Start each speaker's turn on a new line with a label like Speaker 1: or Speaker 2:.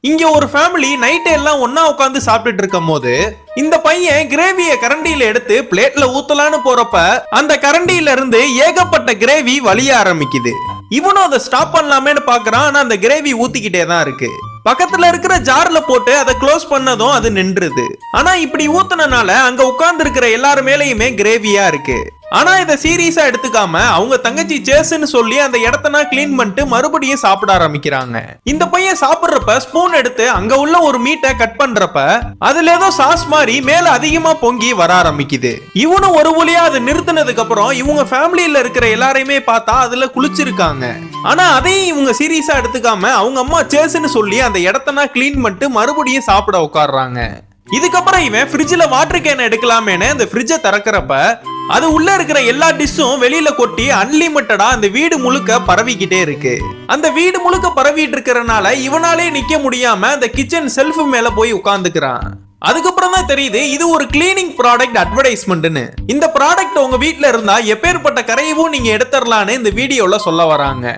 Speaker 1: இங்க ஒரு family night எல்லாம் ஒன்னா உட்காந்து சாப்பிட்டுட்டு இருக்கும் போது இந்த பையன் கிரேவிய கரண்டியில எடுத்து பிளேட்ல ஊத்தலான்னு போறப்ப அந்த கரண்டியில இருந்து ஏகப்பட்ட கிரேவி வலிய ஆரம்பிக்குது. இவனும் அதை ஸ்டாப் பண்ணலாமேன்னு பாக்குறான். ஆனா அந்த கிரேவி ஊத்திக்கிட்டே தான் இருக்கு. பக்கத்துல இருக்கிற ஜார்ல போட்டு அதை க்ளோஸ் பண்ணதும் அது நின்றுது. ஆனா இப்படி ஊத்துனனால அங்க உட்கார்ந்து இருக்கிற எல்லாரு மேலயுமே கிரேவியா இருக்கு. ஆனா இத சீரியஸா எடுத்துக்காம அவங்க தங்கச்சி சேஸ்ன்னு சொல்லி அந்த இடத்தனா கிளீன் பண்ணிட்டு மறுபடியும் சாப்பிட ஆரம்பிக்கிறாங்க. இந்த பையன் சாப்பிடுறப்ப ஸ்பூன் எடுத்து அங்க உள்ள ஒரு மீட்டை கட் பண்றப்ப அதுல ஏதோ சாஸ் மாதிரி மேல அதிகமா பொங்கி வர ஆரம்பிக்குது. இவனும் ஒரு வழியா அதை நிறுத்தினதுக்கு அப்புறம் இவங்க ஃபேமிலியில இருக்கிற எல்லாரையுமே பார்த்தா அதுல குளிச்சிருக்காங்க. ஆனா அதையும் இவங்க சீரியஸா எடுத்துக்காம அவங்க அம்மா சேஸ்ன்னு சொல்லி அந்த இடத்தனா கிளீன் பண்ணிட்டு மறுபடியும் சாப்பிட உட்கார்றாங்க. இதுக்கப்புறம் இவன் ஃப்ரிட்ஜ்ல வாட்டர் கேன் எடுக்கலாமேன்னு அந்த ஃப்ரிட்ஜை திறக்கிறப்ப அது உள்ள இருக்கிற எல்லா டிஷ்ஷும் வெளியில கொட்டி அன்லிமிட்டடா அந்த வீடு முழுக்க பரவிக்கிட்டே இருக்கு. அந்த வீடு முழுக்க பரவிட்டு இருக்கிறனால இவனாலே நிக்க முடியாம அந்த கிச்சன் செல்ஃப் மேல போய் உட்கார்ந்துக்கிறான். அதுக்கப்புறம் தான் தெரியுது இது ஒரு கிளீனிங் ப்ராடக்ட் அட்வர்டைஸ்மெண்ட்னு. இந்த ப்ராடக்ட் உங்க வீட்ல இருந்தா எப்பேற்பட்ட கரையவும் நீங்க எடுத்துடலான்னு இந்த வீடியோல சொல்ல வராங்க.